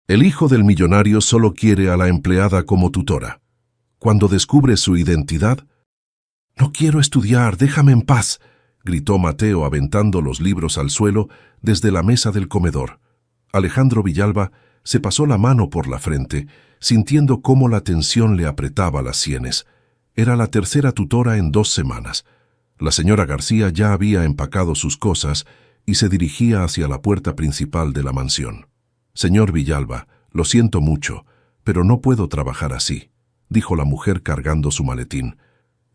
El hijo del millonario solo quiere a la empleada como tutora. Cuando descubre su identidad, «No quiero estudiar, déjame en paz», gritó Mateo aventando los libros al suelo desde la mesa del comedor. Alejandro Villalba se pasó la mano por la frente, sintiendo cómo la tensión le apretaba las sienes. Era la tercera tutora en 2 semanas. La señora García ya había empacado sus cosas y se dirigía hacia la puerta principal de la mansión. «Señor Villalba, lo siento mucho, pero no puedo trabajar así», dijo la mujer cargando su maletín.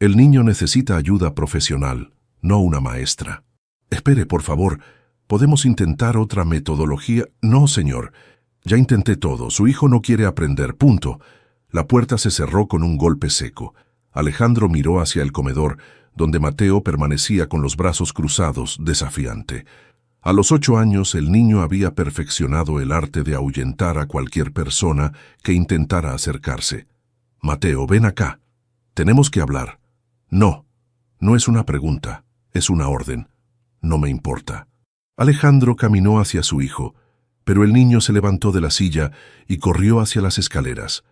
«El niño necesita ayuda profesional, no una maestra». «Espere, por favor, ¿podemos intentar otra metodología?» «No, señor. Ya intenté todo. Su hijo no quiere aprender. Punto». La puerta se cerró con un golpe seco. Alejandro miró hacia el comedor, donde Mateo permanecía con los brazos cruzados, desafiante. A los 8 años, el niño había perfeccionado el arte de ahuyentar a cualquier persona que intentara acercarse. «Mateo, ven acá. Tenemos que hablar». «No, no es una pregunta, es una orden. No me importa». Alejandro caminó hacia su hijo, pero el niño se levantó de la silla y corrió hacia las escaleras.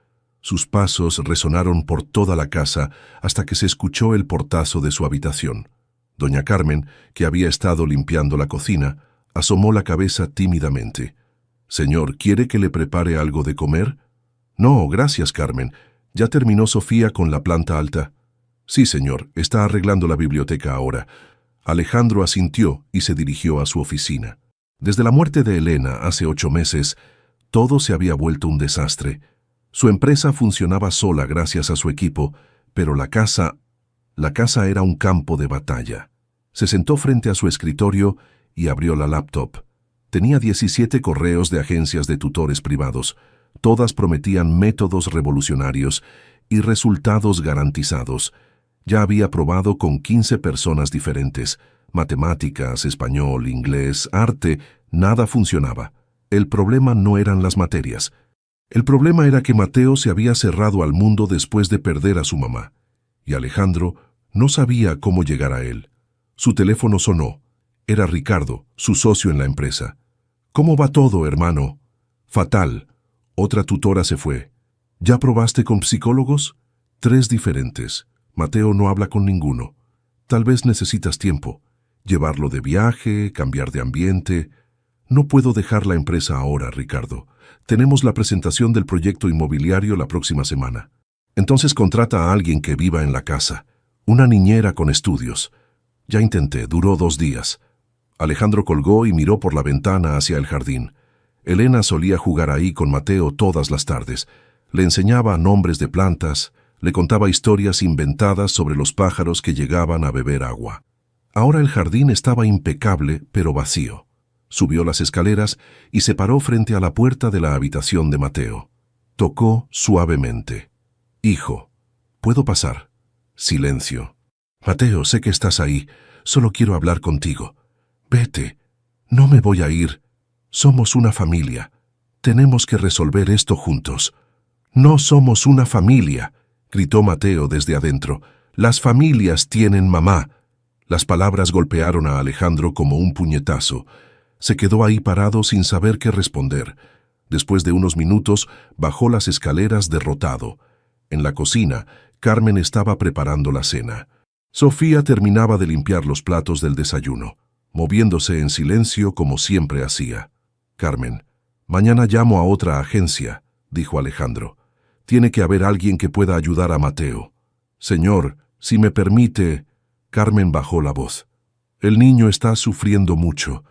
Sus pasos resonaron por toda la casa hasta que se escuchó el portazo de su habitación. Doña Carmen, que había estado limpiando la cocina, asomó la cabeza tímidamente. «Señor, ¿quiere que le prepare algo de comer?» «No, gracias, Carmen. ¿Ya terminó Sofía con la planta alta?» «Sí, señor. Está arreglando la biblioteca ahora». Alejandro asintió y se dirigió a su oficina. Desde la muerte de Elena hace 8 meses, todo se había vuelto un desastre. Su empresa funcionaba sola gracias a su equipo, pero la casa era un campo de batalla. Se sentó frente a su escritorio y abrió la laptop. Tenía 17 correos de agencias de tutores privados. Todas prometían métodos revolucionarios y resultados garantizados. Ya había probado con 15 personas diferentes. Matemáticas, español, inglés, arte, nada funcionaba. El problema no eran las materias. El problema era que Mateo se había cerrado al mundo después de perder a su mamá. Y Alejandro no sabía cómo llegar a él. Su teléfono sonó. Era Ricardo, su socio en la empresa. «¿Cómo va todo, hermano?» «Fatal. Otra tutora se fue». «¿Ya probaste con psicólogos?» 3 diferentes. Mateo no habla con ninguno. Tal vez necesitas tiempo. Llevarlo de viaje, cambiar de ambiente. No puedo dejar la empresa ahora, Ricardo. Tenemos la presentación del proyecto inmobiliario la próxima semana. Entonces contrata a alguien que viva en la casa. Una niñera con estudios. Ya intenté, duró 2 días. Alejandro colgó y miró por la ventana hacia el jardín. Elena solía jugar ahí con Mateo todas las tardes. Le enseñaba nombres de plantas, le contaba historias inventadas sobre los pájaros que llegaban a beber agua. Ahora el jardín estaba impecable, pero vacío. Subió las escaleras y se paró frente a la puerta de la habitación de Mateo. Tocó suavemente. «Hijo, ¿puedo pasar?» Silencio. «Mateo, sé que estás ahí. Solo quiero hablar contigo. Vete. No me voy a ir. Somos una familia. Tenemos que resolver esto juntos». «No somos una familia», gritó Mateo desde adentro. «Las familias tienen mamá». Las palabras golpearon a Alejandro como un puñetazo. Se quedó ahí parado sin saber qué responder. Después de unos minutos, bajó las escaleras derrotado. En la cocina, Carmen estaba preparando la cena. Sofía terminaba de limpiar los platos del desayuno, moviéndose en silencio como siempre hacía. «Carmen, mañana llamo a otra agencia», dijo Alejandro. «Tiene que haber alguien que pueda ayudar a Mateo». «Señor, si me permite...» Carmen bajó la voz. «El niño está sufriendo mucho.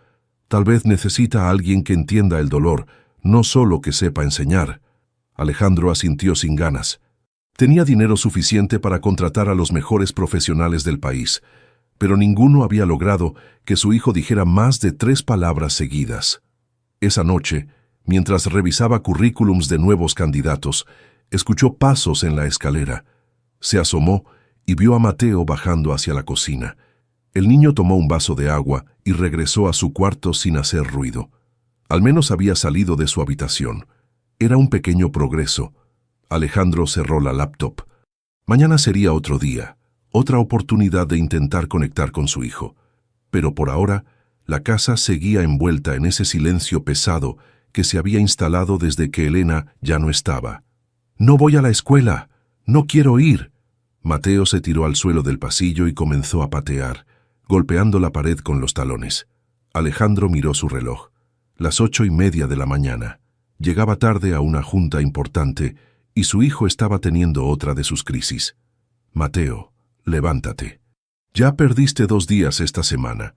Tal vez necesita a alguien que entienda el dolor, no solo que sepa enseñar». Alejandro asintió sin ganas. Tenía dinero suficiente para contratar a los mejores profesionales del país, pero ninguno había logrado que su hijo dijera más de 3 palabras seguidas. Esa noche, mientras revisaba currículums de nuevos candidatos, escuchó pasos en la escalera. Se asomó y vio a Mateo bajando hacia la cocina. El niño tomó un vaso de agua y regresó a su cuarto sin hacer ruido. Al menos había salido de su habitación. Era un pequeño progreso. Alejandro cerró la laptop. Mañana sería otro día, otra oportunidad de intentar conectar con su hijo. Pero por ahora, la casa seguía envuelta en ese silencio pesado que se había instalado desde que Elena ya no estaba. «No voy a la escuela. No quiero ir». Mateo se tiró al suelo del pasillo y comenzó a patear, golpeando la pared con los talones. Alejandro miró su reloj. Las 8:30 de la mañana. Llegaba tarde a una junta importante y su hijo estaba teniendo otra de sus crisis. «Mateo, levántate. Ya perdiste 2 días esta semana.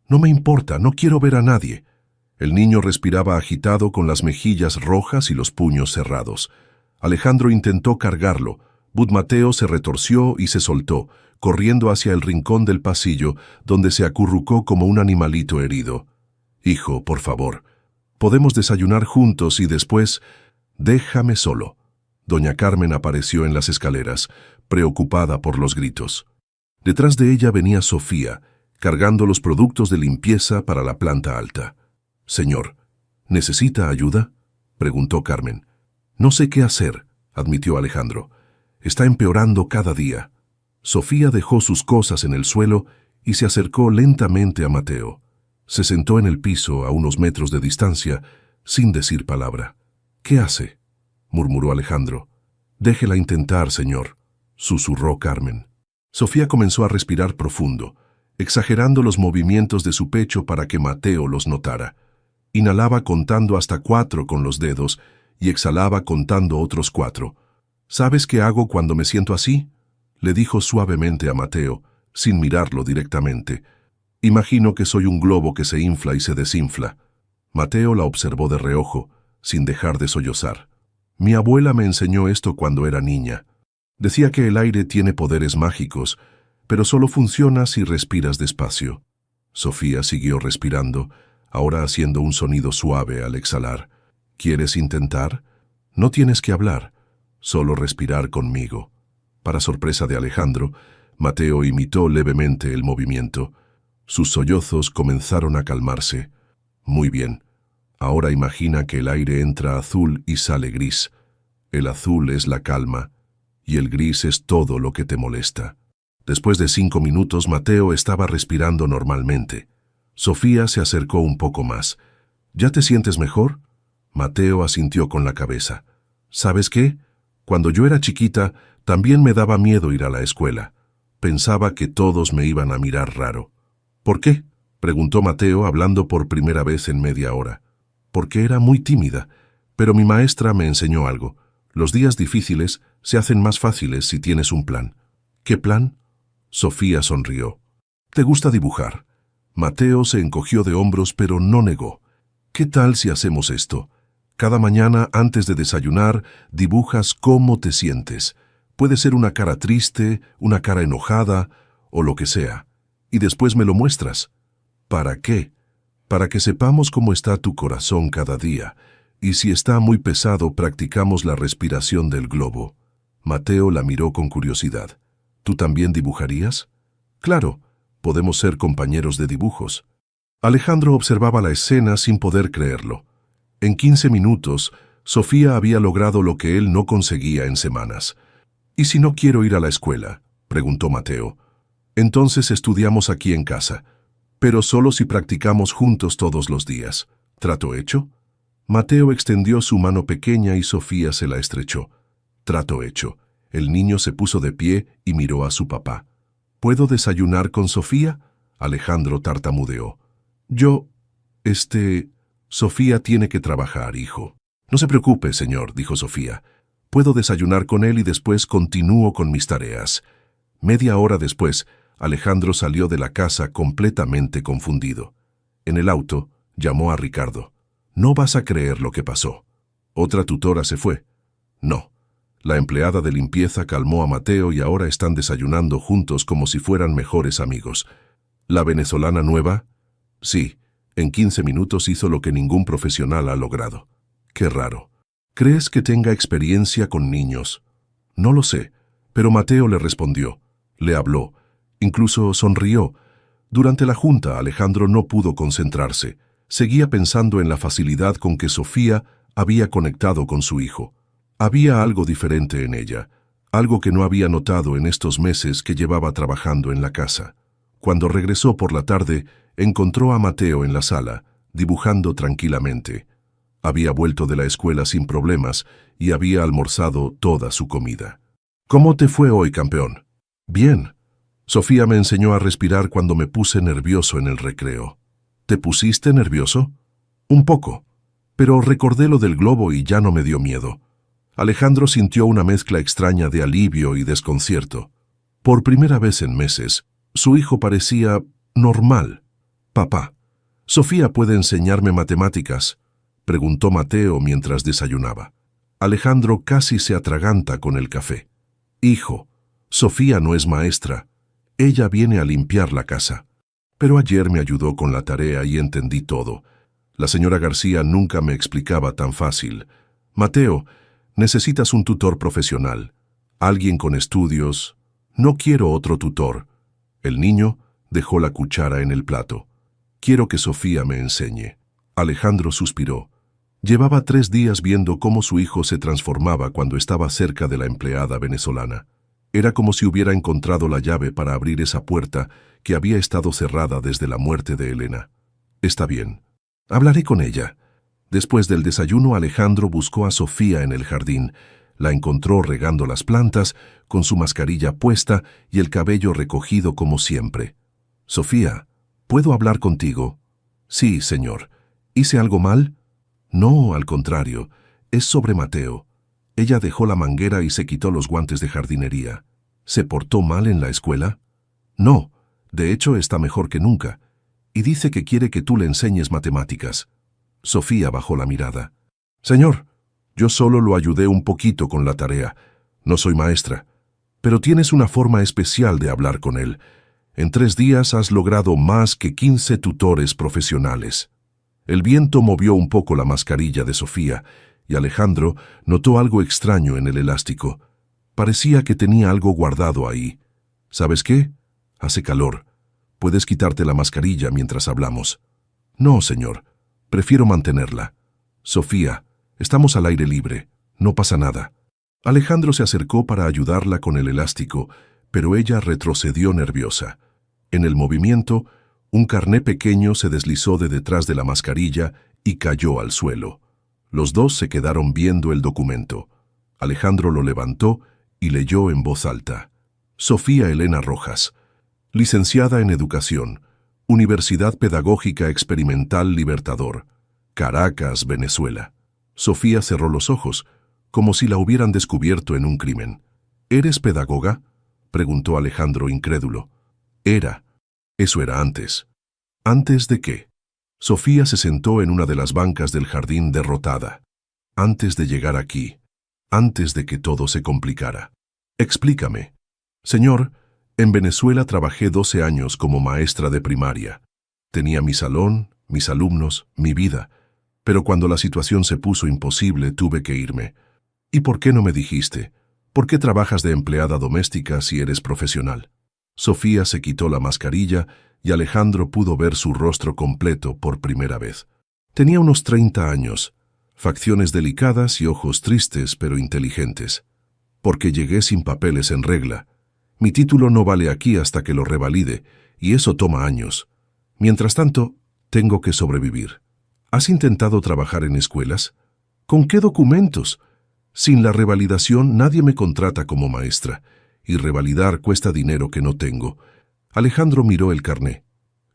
No me importa, no quiero ver a nadie». El niño respiraba agitado con las mejillas rojas y los puños cerrados. Alejandro intentó cargarlo. Mateo se retorció y se soltó, corriendo hacia el rincón del pasillo, donde se acurrucó como un animalito herido. «Hijo, por favor, podemos desayunar juntos y después...» «Déjame solo». Doña Carmen apareció en las escaleras, preocupada por los gritos. Detrás de ella venía Sofía, cargando los productos de limpieza para la planta alta. «Señor, ¿necesita ayuda?», preguntó Carmen. «No sé qué hacer», admitió Alejandro. «Está empeorando cada día». Sofía dejó sus cosas en el suelo y se acercó lentamente a Mateo. Se sentó en el piso a unos metros de distancia, sin decir palabra. «¿Qué hace?», murmuró Alejandro. «Déjela intentar, señor», susurró Carmen. Sofía comenzó a respirar profundo, exagerando los movimientos de su pecho para que Mateo los notara. Inhalaba contando hasta 4 con los dedos y exhalaba contando otros 4. «¿Sabes qué hago cuando me siento así?», le dijo suavemente a Mateo, sin mirarlo directamente. «Imagino que soy un globo que se infla y se desinfla». Mateo la observó de reojo, sin dejar de sollozar. «Mi abuela me enseñó esto cuando era niña. Decía que el aire tiene poderes mágicos, pero solo funciona si respiras despacio». Sofía siguió respirando, ahora haciendo un sonido suave al exhalar. «¿Quieres intentar? No tienes que hablar, solo respirar conmigo». Para sorpresa de Alejandro, Mateo imitó levemente el movimiento. Sus sollozos comenzaron a calmarse. «Muy bien. Ahora imagina que el aire entra azul y sale gris. El azul es la calma, y el gris es todo lo que te molesta». Después de 5 minutos, Mateo estaba respirando normalmente. Sofía se acercó un poco más. «¿Ya te sientes mejor?». Mateo asintió con la cabeza. «¿Sabes qué? Cuando yo era chiquita, también me daba miedo ir a la escuela. Pensaba que todos me iban a mirar raro». «¿Por qué?», preguntó Mateo, hablando por primera vez en media hora. «Porque era muy tímida, pero mi maestra me enseñó algo. Los días difíciles se hacen más fáciles si tienes un plan». «¿Qué plan?». Sofía sonrió. «¿Te gusta dibujar?». Mateo se encogió de hombros, pero no negó. «¿Qué tal si hacemos esto? Cada mañana, antes de desayunar, dibujas cómo te sientes. Puede ser una cara triste, una cara enojada, o lo que sea. Y después me lo muestras». «¿Para qué?». «Para que sepamos cómo está tu corazón cada día. Y si está muy pesado, practicamos la respiración del globo». Mateo la miró con curiosidad. «¿Tú también dibujarías?». «Claro, podemos ser compañeros de dibujos». Alejandro observaba la escena sin poder creerlo. En 15 minutos, Sofía había logrado lo que él no conseguía en semanas. «¿Y si no quiero ir a la escuela?», preguntó Mateo. «Entonces estudiamos aquí en casa, pero solo si practicamos juntos todos los días. ¿Trato hecho?». Mateo extendió su mano pequeña y Sofía se la estrechó. «Trato hecho». El niño se puso de pie y miró a su papá. «¿Puedo desayunar con Sofía?». Alejandro tartamudeó. Sofía tiene que trabajar, hijo». «No se preocupe, señor», dijo Sofía. «Puedo desayunar con él y después continúo con mis tareas». Media hora después, Alejandro salió de la casa completamente confundido. En el auto, llamó a Ricardo. «No vas a creer lo que pasó. ¿Otra tutora se fue?». «No». La empleada de limpieza calmó a Mateo y ahora están desayunando juntos como si fueran mejores amigos. «¿La venezolana nueva?». «Sí, en 15 minutos hizo lo que ningún profesional ha logrado». «Qué raro. ¿Crees que tenga experiencia con niños?». «No lo sé», pero Mateo le respondió. Le habló. Incluso sonrió. Durante la junta, Alejandro no pudo concentrarse. Seguía pensando en la facilidad con que Sofía había conectado con su hijo. Había algo diferente en ella, algo que no había notado en estos meses que llevaba trabajando en la casa. Cuando regresó por la tarde, encontró a Mateo en la sala, dibujando tranquilamente. Había vuelto de la escuela sin problemas y había almorzado toda su comida. ¿Cómo te fue hoy, campeón? Bien. Sofía me enseñó a respirar cuando me puse nervioso en el recreo. ¿Te pusiste nervioso? Un poco, pero recordé lo del globo y ya no me dio miedo. Alejandro sintió una mezcla extraña de alivio y desconcierto. Por primera vez en meses, su hijo parecía normal. Papá, ¿Sofía puede enseñarme matemáticas?, preguntó Mateo mientras desayunaba. Alejandro casi se atraganta con el café. Hijo, Sofía no es maestra. Ella viene a limpiar la casa. Pero ayer me ayudó con la tarea y entendí todo. La señora García nunca me explicaba tan fácil. Mateo, necesitas un tutor profesional. Alguien con estudios. No quiero otro tutor. El niño dejó la cuchara en el plato. Quiero que Sofía me enseñe. Alejandro suspiró. Llevaba 3 días viendo cómo su hijo se transformaba cuando estaba cerca de la empleada venezolana. Era como si hubiera encontrado la llave para abrir esa puerta que había estado cerrada desde la muerte de Elena. Está bien. Hablaré con ella. Después del desayuno, Alejandro buscó a Sofía en el jardín. La encontró regando las plantas, con su mascarilla puesta y el cabello recogido como siempre. Sofía, ¿puedo hablar contigo? Sí, señor. ¿Hice algo mal? No, al contrario. Es sobre Mateo. Ella dejó la manguera y se quitó los guantes de jardinería. ¿Se portó mal en la escuela? No, de hecho está mejor que nunca. Y dice que quiere que tú le enseñes matemáticas. Sofía bajó la mirada. Señor, yo solo lo ayudé un poquito con la tarea. No soy maestra. Pero tienes una forma especial de hablar con él. En 3 días has logrado más que 15 tutores profesionales. El viento movió un poco la mascarilla de Sofía, y Alejandro notó algo extraño en el elástico. Parecía que tenía algo guardado ahí. ¿Sabes qué? Hace calor. Puedes quitarte la mascarilla mientras hablamos. No, señor. Prefiero mantenerla. Sofía, estamos al aire libre. No pasa nada. Alejandro se acercó para ayudarla con el elástico, pero ella retrocedió nerviosa. En el movimiento, un carné pequeño se deslizó de detrás de la mascarilla y cayó al suelo. Los dos se quedaron viendo el documento. Alejandro lo levantó y leyó en voz alta. Sofía Elena Rojas, licenciada en Educación, Universidad Pedagógica Experimental Libertador, Caracas, Venezuela. Sofía cerró los ojos, como si la hubieran descubierto en un crimen. ¿Eres pedagoga?, preguntó Alejandro incrédulo. Era. Eso era antes. ¿Antes de qué? Sofía se sentó en una de las bancas del jardín derrotada. Antes de llegar aquí. Antes de que todo se complicara. Explícame. Señor, en Venezuela trabajé 12 años como maestra de primaria. Tenía mi salón, mis alumnos, mi vida. Pero cuando la situación se puso imposible, tuve que irme. ¿Y por qué no me dijiste? ¿Por qué trabajas de empleada doméstica si eres profesional? Sofía se quitó la mascarilla y Alejandro pudo ver su rostro completo por primera vez. Tenía unos 30 años, facciones delicadas y ojos tristes pero inteligentes. Porque llegué sin papeles en regla. Mi título no vale aquí hasta que lo revalide, y eso toma años. Mientras tanto, tengo que sobrevivir. ¿Has intentado trabajar en escuelas? ¿Con qué documentos? Sin la revalidación nadie me contrata como maestra, y revalidar cuesta dinero que no tengo. Alejandro miró el carné.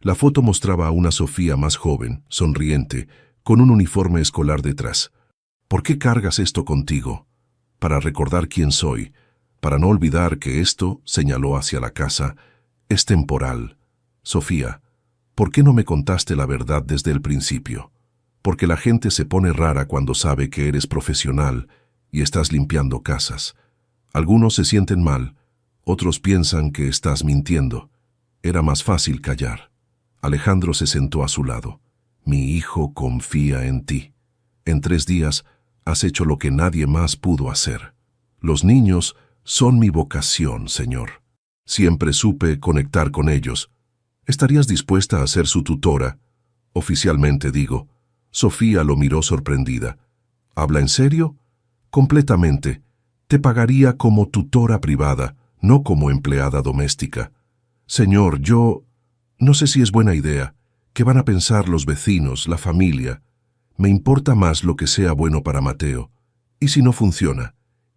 La foto mostraba a una Sofía más joven, sonriente, con un uniforme escolar detrás. ¿Por qué cargas esto contigo? Para recordar quién soy, para no olvidar que esto, señaló hacia la casa, es temporal. Sofía, ¿por qué no me contaste la verdad desde el principio? Porque la gente se pone rara cuando sabe que eres profesional y estás limpiando casas. Algunos se sienten mal, otros piensan que estás mintiendo. Era más fácil callar. Alejandro se sentó a su lado. Mi hijo confía en ti. En 3 días has hecho lo que nadie más pudo hacer. Los niños son mi vocación, señor. Siempre supe conectar con ellos. ¿Estarías dispuesta a ser su tutora? Oficialmente digo. Sofía lo miró sorprendida. ¿Habla en serio? Completamente. Te pagaría como tutora privada, no como empleada doméstica. Señor, yo... no sé si es buena idea. ¿Qué van a pensar los vecinos, la familia? Me importa más lo que sea bueno para Mateo. ¿Y si no funciona?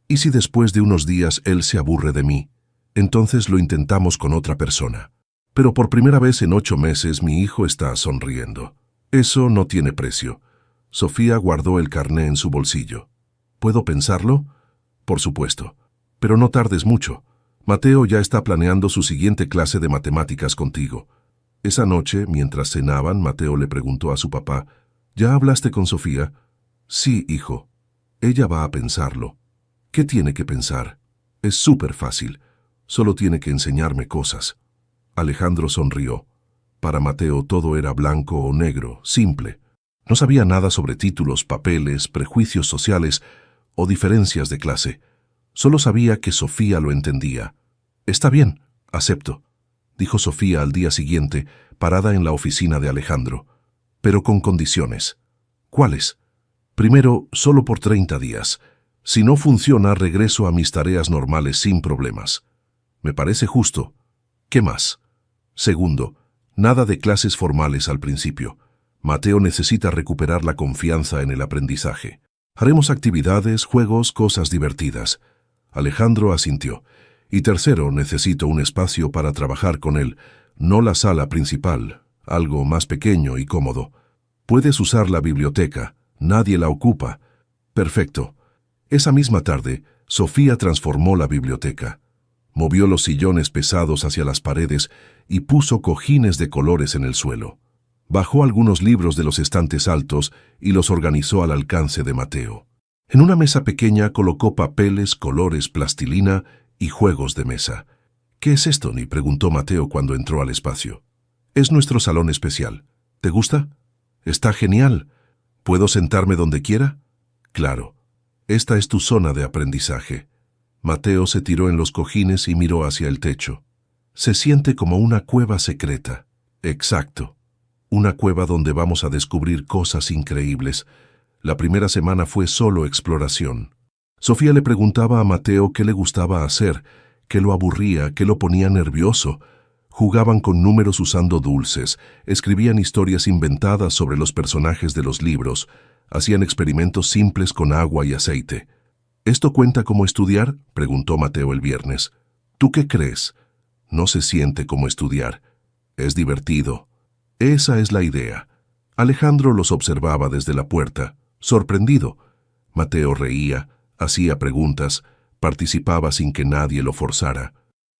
¿Y si después de unos días él se aburre de mí? Entonces lo intentamos con otra persona. Pero por primera vez en 8 meses mi hijo está sonriendo. Eso no tiene precio. Sofía guardó el carné en su bolsillo. ¿Puedo pensarlo? Por supuesto. Pero no tardes mucho. Mateo ya está planeando su siguiente clase de matemáticas contigo. Esa noche, mientras cenaban, Mateo le preguntó a su papá, ¿ya hablaste con Sofía? Sí, hijo. Ella va a pensarlo. ¿Qué tiene que pensar? Es súper fácil. Solo tiene que enseñarme cosas. Alejandro sonrió. Para Mateo todo era blanco o negro, simple. No sabía nada sobre títulos, papeles, prejuicios sociales o diferencias de clase. Solo sabía que Sofía lo entendía. Está bien, acepto, dijo Sofía al día siguiente, parada en la oficina de Alejandro, pero con condiciones. ¿Cuáles? Primero, solo por 30 días. Si no funciona, regreso a mis tareas normales sin problemas. Me parece justo. ¿Qué más? Segundo, nada de clases formales al principio. Mateo necesita recuperar la confianza en el aprendizaje. Haremos actividades, juegos, cosas divertidas. Alejandro asintió. Y tercero, necesito un espacio para trabajar con él, no la sala principal, algo más pequeño y cómodo. Puedes usar la biblioteca, nadie la ocupa. Perfecto. Esa misma tarde, Sofía transformó la biblioteca. Movió los sillones pesados hacia las paredes y puso cojines de colores en el suelo. Bajó algunos libros de los estantes altos y los organizó al alcance de Mateo. En una mesa pequeña colocó papeles, colores, plastilina y juegos de mesa. ¿Qué es esto?, ni preguntó Mateo cuando entró al espacio. Es nuestro salón especial. ¿Te gusta? Está genial. ¿Puedo sentarme donde quiera? Claro. Esta es tu zona de aprendizaje. Mateo se tiró en los cojines y miró hacia el techo. Se siente como una cueva secreta. Exacto. Una cueva donde vamos a descubrir cosas increíbles. La primera semana fue solo exploración. Sofía le preguntaba a Mateo qué le gustaba hacer, qué lo aburría, qué lo ponía nervioso. Jugaban con números usando dulces, escribían historias inventadas sobre los personajes de los libros, hacían experimentos simples con agua y aceite. ¿Esto cuenta como estudiar?, preguntó Mateo el viernes. ¿Tú qué crees? No se siente como estudiar. Es divertido. Esa es la idea. Alejandro los observaba desde la puerta, sorprendido. Mateo reía, hacía preguntas, participaba sin que nadie lo forzara.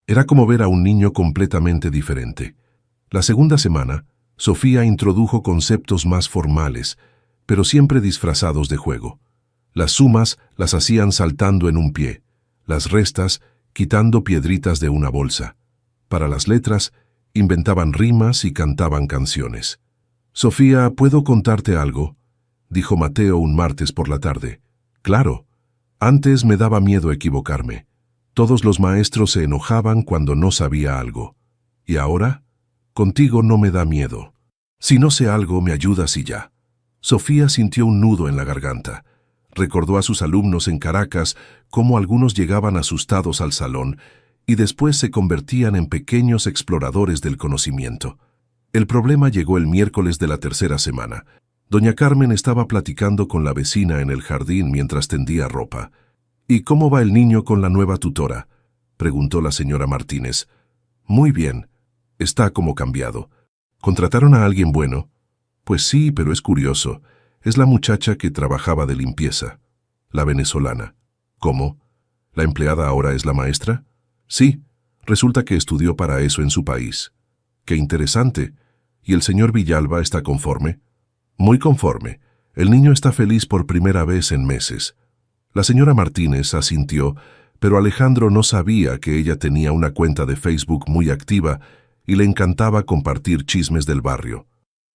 Era como ver a un niño completamente diferente. La segunda semana, Sofía introdujo conceptos más formales, pero siempre disfrazados de juego. Las sumas las hacían saltando en un pie, las restas quitando piedritas de una bolsa. Para las letras, inventaban rimas y cantaban canciones. «Sofía, ¿puedo contarte algo?», dijo Mateo un martes por la tarde. «Claro. Antes me daba miedo equivocarme. Todos los maestros se enojaban cuando no sabía algo. ¿Y ahora? Contigo no me da miedo. Si no sé algo, me ayudas y ya». Sofía sintió un nudo en la garganta. Recordó a sus alumnos en Caracas cómo algunos llegaban asustados al salón y después se convertían en pequeños exploradores del conocimiento. El problema llegó el miércoles de la tercera semana. Doña Carmen estaba platicando con la vecina en el jardín mientras tendía ropa. «¿Y cómo va el niño con la nueva tutora?», preguntó la señora Martínez. «Muy bien. Está como cambiado. ¿Contrataron a alguien bueno?». «Pues sí, pero es curioso. Es la muchacha que trabajaba de limpieza, la venezolana». «¿Cómo? ¿La empleada ahora es la maestra?». «Sí, resulta que estudió para eso en su país». «Qué interesante. ¿Y el señor Villalba está conforme?». «Muy conforme. El niño está feliz por primera vez en meses». La señora Martínez asintió, pero Alejandro no sabía que ella tenía una cuenta de Facebook muy activa y le encantaba compartir chismes del barrio.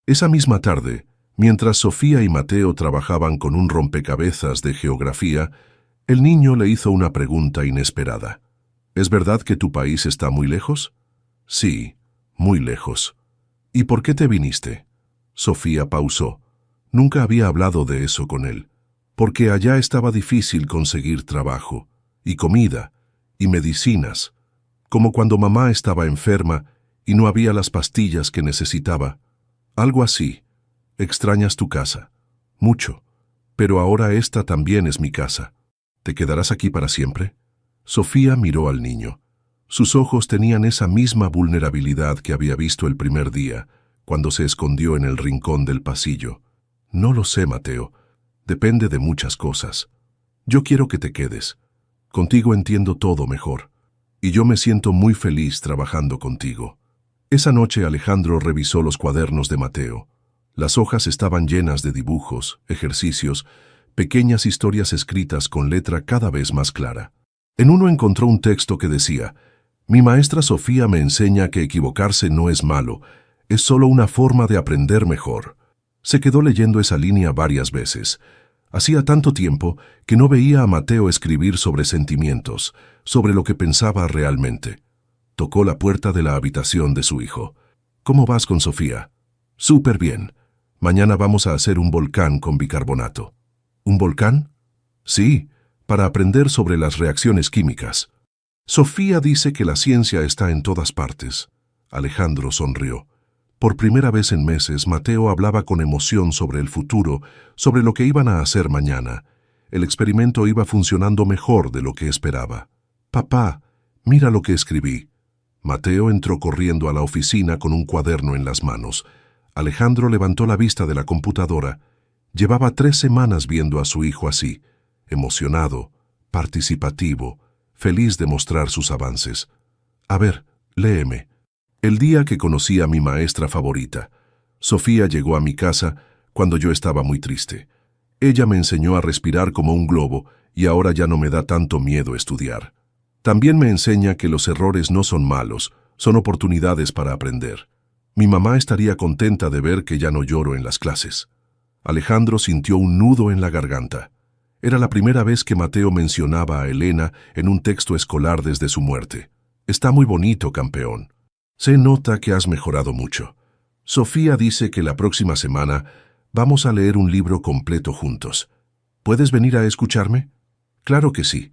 Esa misma tarde, mientras Sofía y Mateo trabajaban con un rompecabezas de geografía, el niño le hizo una pregunta inesperada. «¿Es verdad que tu país está muy lejos?». «Sí, muy lejos». «¿Y por qué te viniste?». Sofía pausó. Nunca había hablado de eso con él. «Porque allá estaba difícil conseguir trabajo, y comida, y medicinas, como cuando mamá estaba enferma y no había las pastillas que necesitaba. Algo así. ¿Extrañas tu casa?». Mucho. Pero ahora esta también es mi casa. ¿Te quedarás aquí para siempre? Sofía miró al niño. Sus ojos tenían esa misma vulnerabilidad que había visto el primer día, cuando se escondió en el rincón del pasillo. No lo sé, Mateo. Depende de muchas cosas. Yo quiero que te quedes. Contigo entiendo todo mejor. Y yo me siento muy feliz trabajando contigo. Esa noche Alejandro revisó los cuadernos de Mateo. Las hojas estaban llenas de dibujos, ejercicios, pequeñas historias escritas con letra cada vez más clara. En uno encontró un texto que decía: «Mi maestra Sofía me enseña que equivocarse no es malo, es solo una forma de aprender mejor». Se quedó leyendo esa línea varias veces. Hacía tanto tiempo que no veía a Mateo escribir sobre sentimientos, sobre lo que pensaba realmente. Tocó la puerta de la habitación de su hijo. «¿Cómo vas con Sofía?» «Súper bien. Mañana vamos a hacer un volcán con bicarbonato». «¿Un volcán?» «Sí, para aprender sobre las reacciones químicas». Sofía dice que la ciencia está en todas partes. Alejandro sonrió. Por primera vez en meses, Mateo hablaba con emoción sobre el futuro, sobre lo que iban a hacer mañana. El experimento iba funcionando mejor de lo que esperaba. «Papá, mira lo que escribí». Mateo entró corriendo a la oficina con un cuaderno en las manos. Alejandro levantó la vista de la computadora. Llevaba 3 semanas viendo a su hijo así, emocionado, participativo, feliz de mostrar sus avances. «A ver, léeme». «El día que conocí a mi maestra favorita. Sofía llegó a mi casa cuando yo estaba muy triste. Ella me enseñó a respirar como un globo y ahora ya no me da tanto miedo estudiar. También me enseña que los errores no son malos, son oportunidades para aprender. Mi mamá estaría contenta de ver que ya no lloro en las clases». Alejandro sintió un nudo en la garganta. Era la primera vez que Mateo mencionaba a Elena en un texto escolar desde su muerte. «Está muy bonito, campeón. Se nota que has mejorado mucho. Sofía dice que la próxima semana vamos a leer un libro completo juntos. ¿Puedes venir a escucharme?» «Claro que sí».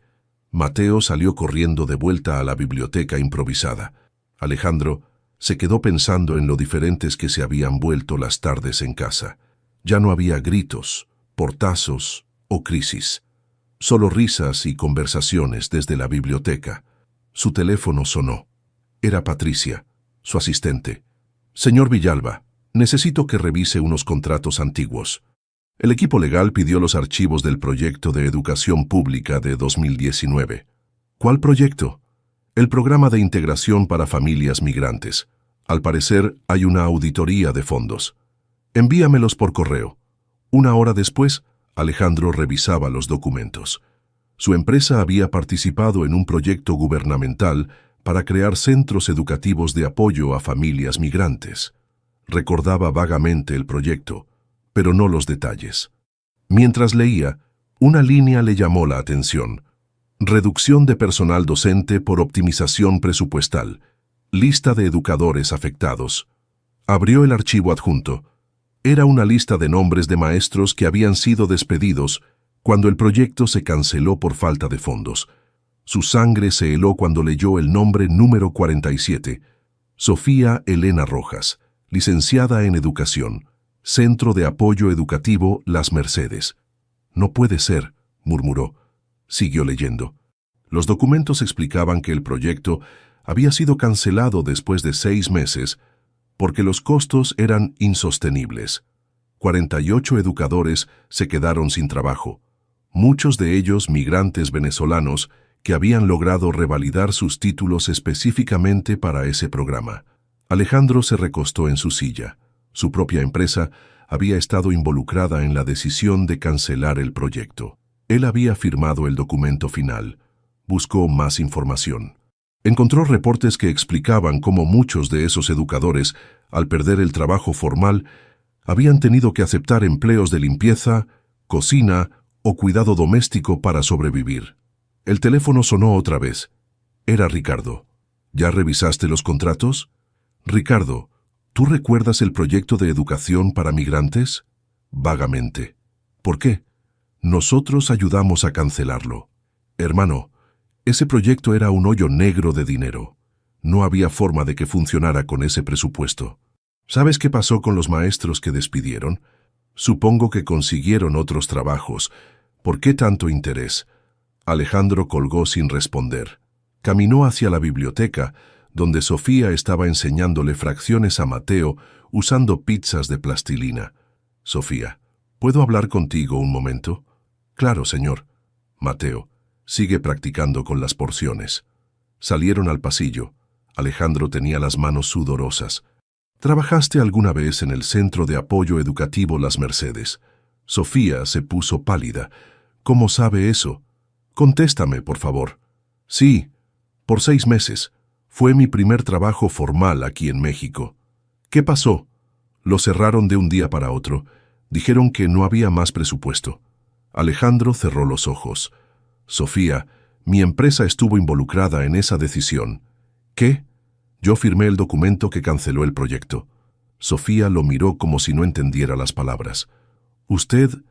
Mateo salió corriendo de vuelta a la biblioteca improvisada. Alejandro se quedó pensando en lo diferentes que se habían vuelto las tardes en casa. Ya no había gritos, portazos o crisis. Solo risas y conversaciones desde la biblioteca. Su teléfono sonó. Era Patricia, su asistente. «Señor Villalba, necesito que revise unos contratos antiguos». El equipo legal pidió los archivos del proyecto de educación pública de 2019. «¿Cuál proyecto?» «El programa de integración para familias migrantes. Al parecer hay una auditoría de fondos». «Envíamelos por correo». 1 hora después, Alejandro revisaba los documentos. Su empresa había participado en un proyecto gubernamental para crear centros educativos de apoyo a familias migrantes. Recordaba vagamente el proyecto, pero no los detalles. Mientras leía, una línea le llamó la atención. «Reducción de personal docente por optimización presupuestal. Lista de educadores afectados». Abrió el archivo adjunto. Era una lista de nombres de maestros que habían sido despedidos cuando el proyecto se canceló por falta de fondos. Su sangre se heló cuando leyó el nombre número 47. Sofía Elena Rojas, licenciada en Educación, Centro de Apoyo Educativo Las Mercedes. «No puede ser», murmuró. Siguió leyendo. Los documentos explicaban que el proyecto había sido cancelado después de 6 meses porque los costos eran insostenibles. 48 educadores se quedaron sin trabajo, muchos de ellos migrantes venezolanos que habían logrado revalidar sus títulos específicamente para ese programa. Alejandro se recostó en su silla. Su propia empresa había estado involucrada en la decisión de cancelar el proyecto. Él había firmado el documento final. Buscó más información. Encontró reportes que explicaban cómo muchos de esos educadores, al perder el trabajo formal, habían tenido que aceptar empleos de limpieza, cocina o cuidado doméstico para sobrevivir. El teléfono sonó otra vez. Era Ricardo. ¿Ya revisaste los contratos? Ricardo, ¿tú recuerdas el proyecto de educación para migrantes? Vagamente. ¿Por qué? Nosotros ayudamos a cancelarlo. Hermano, ese proyecto era un hoyo negro de dinero. No había forma de que funcionara con ese presupuesto. ¿Sabes qué pasó con los maestros que despidieron? Supongo que consiguieron otros trabajos. ¿Por qué tanto interés? Alejandro colgó sin responder. Caminó hacia la biblioteca, donde Sofía estaba enseñándole fracciones a Mateo usando pizzas de plastilina. Sofía, ¿puedo hablar contigo un momento? Claro, señor. Mateo, sigue practicando con las porciones. Salieron al pasillo. Alejandro tenía las manos sudorosas. ¿Trabajaste alguna vez en el Centro de Apoyo Educativo Las Mercedes? Sofía se puso pálida. ¿Cómo sabe eso? Contéstame, por favor. Sí, por 6 meses. Fue mi primer trabajo formal aquí en México. ¿Qué pasó? Lo cerraron de un día para otro. Dijeron que no había más presupuesto. Alejandro cerró los ojos. Sofía, mi empresa estuvo involucrada en esa decisión. ¿Qué? Yo firmé el documento que canceló el proyecto. Sofía lo miró como si no entendiera las palabras. ¿Usted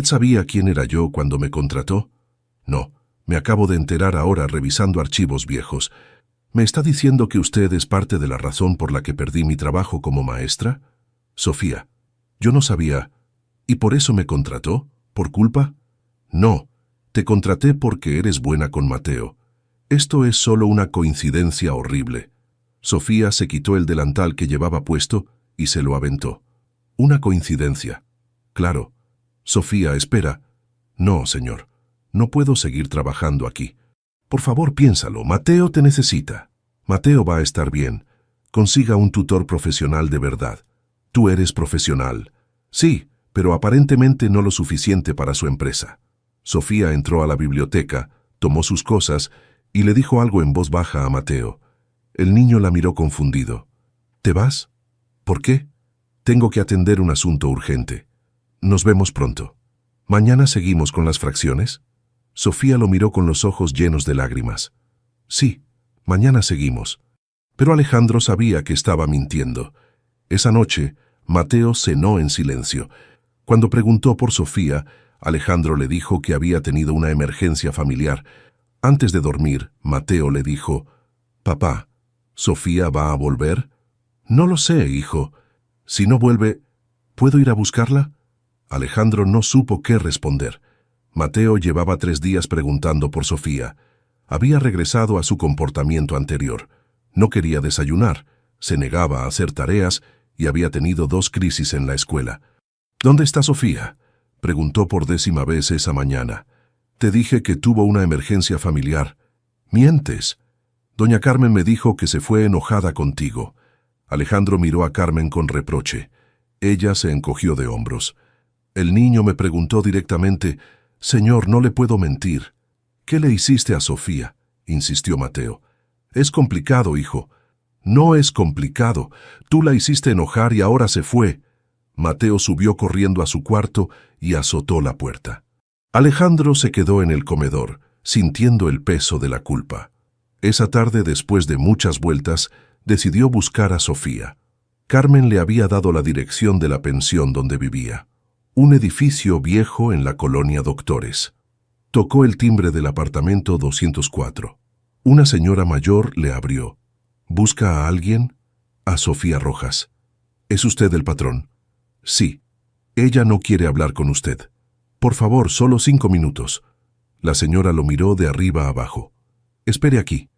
sabía quién era yo cuando me contrató? No, me acabo de enterar ahora revisando archivos viejos. ¿Me está diciendo que usted es parte de la razón por la que perdí mi trabajo como maestra? Sofía, yo no sabía. ¿Y por eso me contrató? ¿Por culpa? No, te contraté porque eres buena con Mateo. Esto es solo una coincidencia horrible. Sofía se quitó el delantal que llevaba puesto y se lo aventó. Una coincidencia. Claro. Sofía, espera. No, señor. No puedo seguir trabajando aquí. Por favor, piénsalo. Mateo te necesita. Mateo va a estar bien. Consiga un tutor profesional de verdad. Tú eres profesional. Sí, pero aparentemente no lo suficiente para su empresa. Sofía entró a la biblioteca, tomó sus cosas y le dijo algo en voz baja a Mateo. El niño la miró confundido. ¿Te vas? ¿Por qué? Tengo que atender un asunto urgente. Nos vemos pronto. ¿Mañana seguimos con las fracciones? Sofía lo miró con los ojos llenos de lágrimas. Sí, mañana seguimos. Pero Alejandro sabía que estaba mintiendo. Esa noche, Mateo cenó en silencio. Cuando preguntó por Sofía, Alejandro le dijo que había tenido una emergencia familiar. Antes de dormir, Mateo le dijo, «Papá, ¿Sofía va a volver?» «No lo sé, hijo. Si no vuelve, ¿puedo ir a buscarla?» Alejandro no supo qué responder. Mateo llevaba 3 días preguntando por Sofía. Había regresado a su comportamiento anterior. No quería desayunar, se negaba a hacer tareas y había tenido 2 crisis en la escuela. «¿Dónde está Sofía?», preguntó por 10ª vez esa mañana. «Te dije que tuvo una emergencia familiar». «Mientes. Doña Carmen me dijo que se fue enojada contigo». Alejandro miró a Carmen con reproche. Ella se encogió de hombros. El niño me preguntó directamente, «Señor, no le puedo mentir». «¿Qué le hiciste a Sofía?», insistió Mateo. «Es complicado, hijo». «No es complicado. Tú la hiciste enojar y ahora se fue». Mateo subió corriendo a su cuarto y azotó la puerta. Alejandro se quedó en el comedor, sintiendo el peso de la culpa. Esa tarde, después de muchas vueltas, decidió buscar a Sofía. Carmen le había dado la dirección de la pensión donde vivía. Un edificio viejo en la colonia Doctores. Tocó el timbre del apartamento 204. Una señora mayor le abrió. «¿Busca a alguien?» «A Sofía Rojas». «¿Es usted el patrón?» «Sí. Ella no quiere hablar con usted». «Por favor, solo 5 minutos». La señora lo miró de arriba a abajo. «Espere aquí».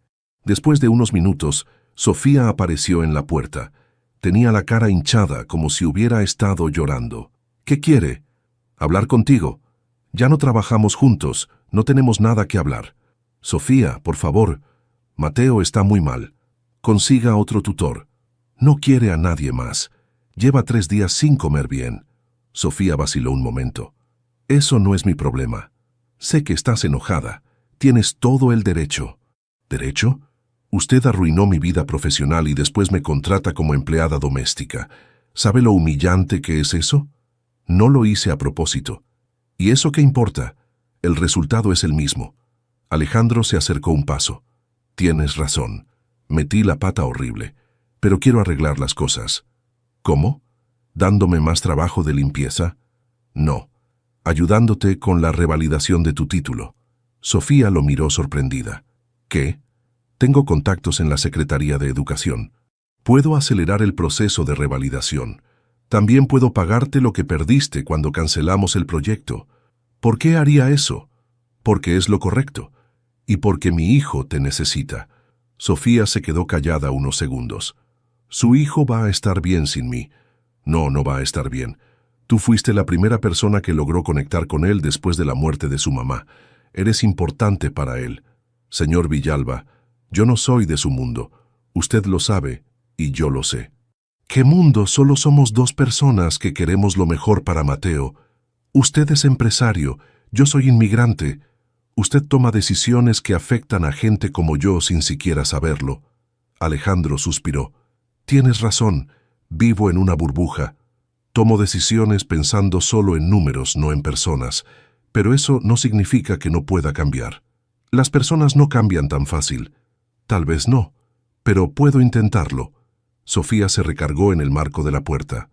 Después de unos minutos, Sofía apareció en la puerta. Tenía la cara hinchada como si hubiera estado llorando. «¿Qué quiere?» «Hablar contigo. Ya no trabajamos juntos, no tenemos nada que hablar». «Sofía, por favor. Mateo está muy mal. Consiga otro tutor. No quiere a nadie más. Lleva 3 días sin comer bien». Sofía vaciló un momento. «Eso no es mi problema. Sé que estás enojada. Tienes todo el derecho». «¿Derecho? Usted arruinó mi vida profesional y después me contrata como empleada doméstica. ¿Sabe lo humillante que es eso? No lo hice a propósito. ¿Y eso qué importa? El resultado es el mismo». Alejandro se acercó un paso. «Tienes razón. Metí la pata horrible. Pero quiero arreglar las cosas». «¿Cómo? ¿Dándome más trabajo de limpieza?» «No. Ayudándote con la revalidación de tu título». Sofía lo miró sorprendida. «¿Qué?» «Tengo contactos en la Secretaría de Educación. Puedo acelerar el proceso de revalidación. También puedo pagarte lo que perdiste cuando cancelamos el proyecto. ¿Por qué haría eso? Porque es lo correcto. Y porque mi hijo te necesita. Sofía se quedó callada unos segundos. Su hijo va a estar bien sin mí. No, no va a estar bien. Tú fuiste la primera persona que logró conectar con él después de la muerte de su mamá. Eres importante para él. Señor Villalba, yo no soy de su mundo. Usted lo sabe y yo lo sé. ¿Qué mundo? Solo somos dos personas que queremos lo mejor para Mateo. Usted es empresario, yo soy inmigrante. Usted toma decisiones que afectan a gente como yo sin siquiera saberlo. Alejandro suspiró. Tienes razón, vivo en una burbuja. Tomo decisiones pensando solo en números, no en personas, pero eso no significa que no pueda cambiar. Las personas no cambian tan fácil. Tal vez no, pero puedo intentarlo. Sofía se recargó en el marco de la puerta.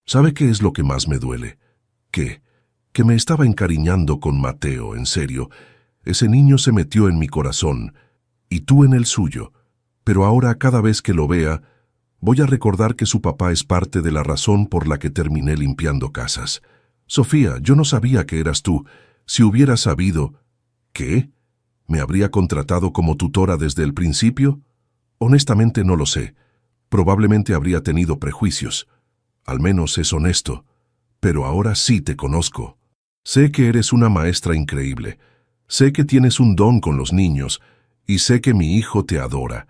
¿Sabe qué es lo que más me duele? ¿Qué? Que me estaba encariñando con Mateo, en serio. Ese niño se metió en mi corazón, y tú en el suyo. Pero ahora, cada vez que lo vea, voy a recordar que su papá es parte de la razón por la que terminé limpiando casas. Sofía, yo no sabía que eras tú. Si hubiera sabido... ¿Qué? ¿Me habría contratado como tutora desde el principio? Honestamente no lo sé. Probablemente habría tenido prejuicios. Al menos es honesto. Pero ahora sí te conozco. Sé que eres una maestra increíble. Sé que tienes un don con los niños. Y sé que mi hijo te adora.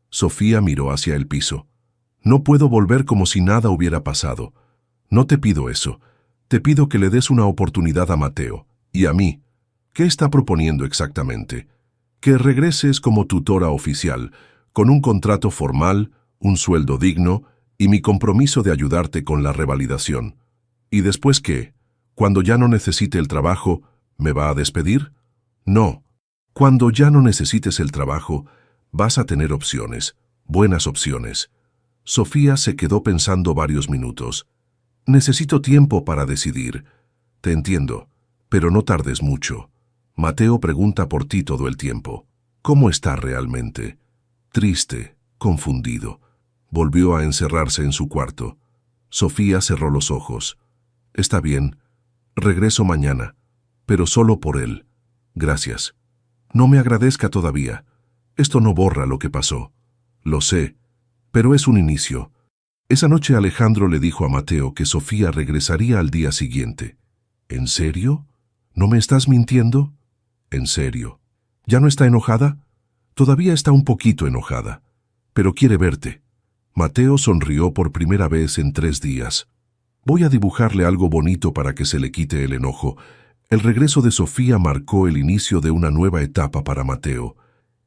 Sofía miró hacia el piso. No puedo volver como si nada hubiera pasado. No te pido eso. Te pido que le des una oportunidad a Mateo. Y a mí. ¿Qué está proponiendo exactamente? Que regreses como tutora oficial, con un contrato formal, un sueldo digno y mi compromiso de ayudarte con la revalidación. ¿Y después qué? ¿Cuando ya no necesite el trabajo, me va a despedir? No. Cuando ya no necesites el trabajo, vas a tener opciones, buenas opciones. Sofía se quedó pensando varios minutos. Necesito tiempo para decidir. Te entiendo, pero no tardes mucho. Mateo pregunta por ti todo el tiempo. ¿Cómo está realmente? Triste, confundido. Volvió a encerrarse en su cuarto. Sofía cerró los ojos. Está bien. Regreso mañana, pero solo por él. Gracias. No me agradezca todavía. Esto no borra lo que pasó. Lo sé, pero es un inicio. Esa noche Alejandro le dijo a Mateo que Sofía regresaría al día siguiente. ¿En serio? ¿No me estás mintiendo? En serio. ¿Ya no está enojada? Todavía está un poquito enojada, pero quiere verte. Mateo sonrió por primera vez en 3 días. Voy a dibujarle algo bonito para que se le quite el enojo. El regreso de Sofía marcó el inicio de una nueva etapa para Mateo.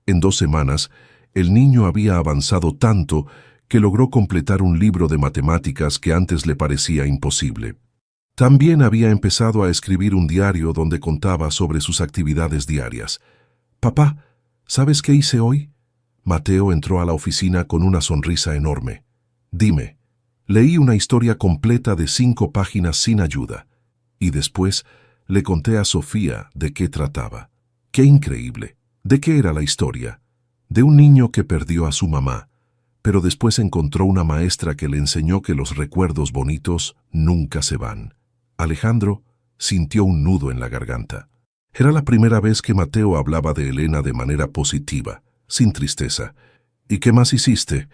En 2 semanas, el niño había avanzado tanto que logró completar un libro de matemáticas que antes le parecía imposible. También había empezado a escribir un diario donde contaba sobre sus actividades diarias. «Papá, ¿sabes qué hice hoy?» Mateo entró a la oficina con una sonrisa enorme. «Dime». Leí una historia completa de 5 páginas sin ayuda. Y después le conté a Sofía de qué trataba. ¡Qué increíble! ¿De qué era la historia? De un niño que perdió a su mamá, pero después encontró una maestra que le enseñó que los recuerdos bonitos nunca se van. Alejandro sintió un nudo en la garganta. Era la primera vez que Mateo hablaba de Elena de manera positiva, sin tristeza. «¿Y qué más hiciste?»